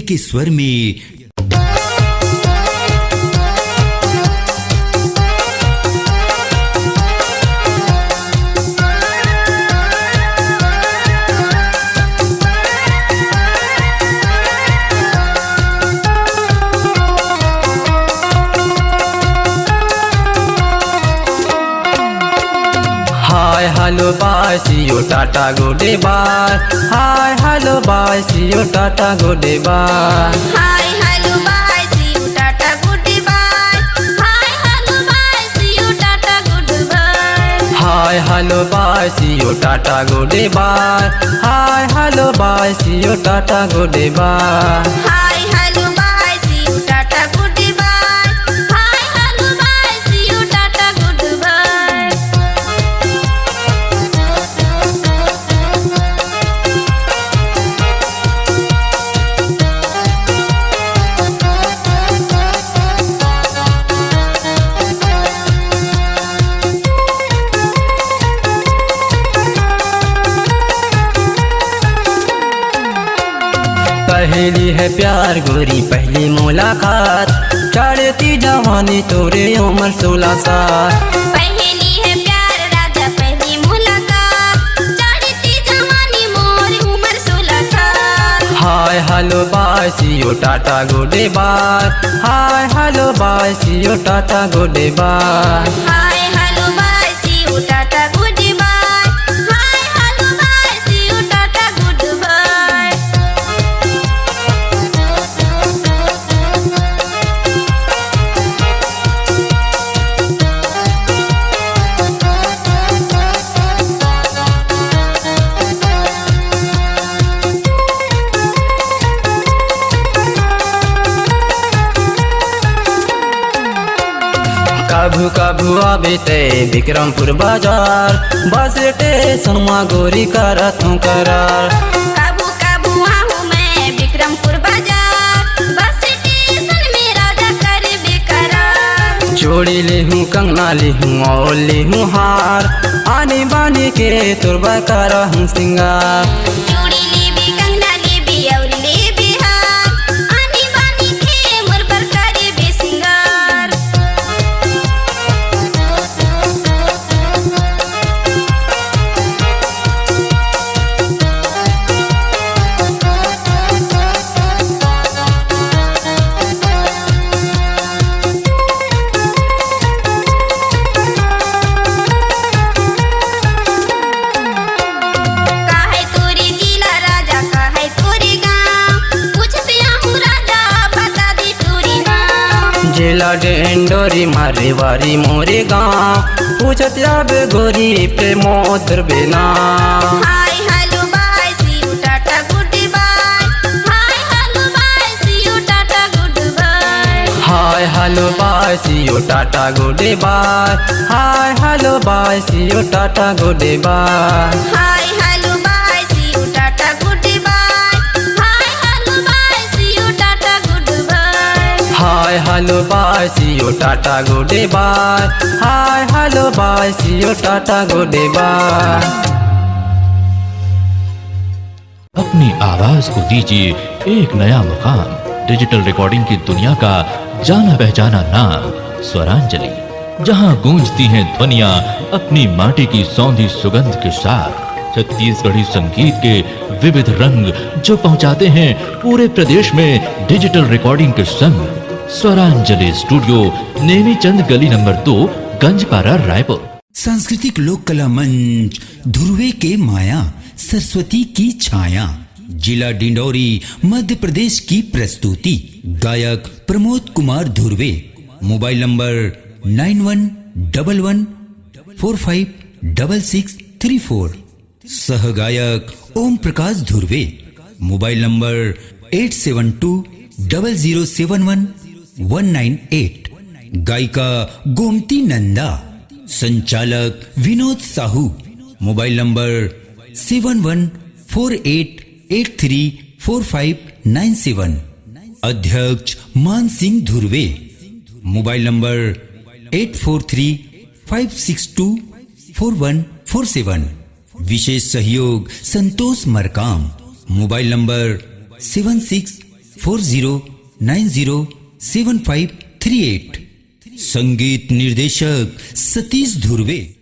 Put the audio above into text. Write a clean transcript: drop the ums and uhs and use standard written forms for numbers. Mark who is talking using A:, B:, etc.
A: के स्वर में।
B: Hi, hello, bye, see you, tata, good day, bye. Hi, hello, bye, see you, tata, good day, bye.
C: Hi, hello, bye, see you, tata, goodbye. Hi, hello, bye, see you, tata, goodbye.
B: Hi, hello, bye, see you, tata, good day, bye. Hi, hello, bye, see you, tata, good day, bye.
C: Hi, hello, bye, see you, tata, goodbye. Hi, hello, bye, see you, tata, goodbye.
B: पहली है प्यार गोरी पहली मुलाकात, चढ़ती जवानी तोरे उम्र 16 साल।
C: पहली है प्यार राजा पहली मुलाकात, चढ़ती जवानी मोर उम्र 16 साल।
B: Hi hello bye see you tata goodbye. Hi hello bye see you tata goodbye.
C: Hi hello bye see you tata goodbye. Hi hello bye see you tata goodbye.
B: कभू कभू आवे ते विक्रमपुर बाजार, bus station में गोरी करत हूँ करार।
C: काबू काबू आहूँ मैं विक्रमपुर बाजार, बस स्टेशन में राजा कर बेकरार।
B: जोड़ी ले हूँ कंगना ले हूँ और ले हूँ हार, आने बाने के तुरबा कर हूँ सिंगार।
C: चूड़ी लेबी कंगना लेबी और लेबी हार, आनी बानी के मोर पर करे बेसिंगार। काहे तोरी जिला राजा काहे तोरी गाँव, पूछते आहूँ राजा बता दी तोरी नाम।
B: जिला डेंडोरी मारे वारी मोरे गाँव, पूछत आवे गोरी प्रेमो द्रबेना।
C: Hi hello bye see you tata goodbye. Hi hello bye see you tata goodbye.
B: Hi hello bye see you tata goodbye. Hi hello bye see you tata goodbye.
C: Hi hello bye see you tata goodbye. Hi hello bye see you tata goodbye.
B: Hi hello bye see you tata goodbye. Hi hello bye see you tata good by.
D: अपनी आवाज को दीजिए एक नया मुकाम। Digital recording की दुनिया का जाना पहचाना नाम स्वरांजलि, जहां गूंजती हैं ध्वनियां अपनी माटी की सौंधी सुगंध के साथ। छत्तीसगढ़ी संगीत के विविध रंग जो पहुंचाते हैं पूरे प्रदेश में डिजिटल रिकॉर्डिंग के संग। स्वरांजलि स्टूडियो नेमीचंद गली नंबर 2, गंजपारा, रायपुर।
A: सांस्कृतिक लोक कला मंच ध्रुवे के माया, सरस्वती की छाया, जिला डिंडौरी, मध्य प्रदेश की प्रस्तुति। गायक प्रमोद कुमार ध्रुवे। Mobile number 9111456634। सह गायक ओम प्रकाश ध्रुवे। Mobile number 8720071198। गायिका गोमती नंदा। संचालक विनोद साहू। मोबाइल नंबर 7114883459 अध्यक्ष मान सिंह धुर्वे। Mobile number 8435624147। विशेष सहयोग संतोष मरकाम। Mobile number 76 40907538। संगीत निर्देशक सतीश धुर्वे।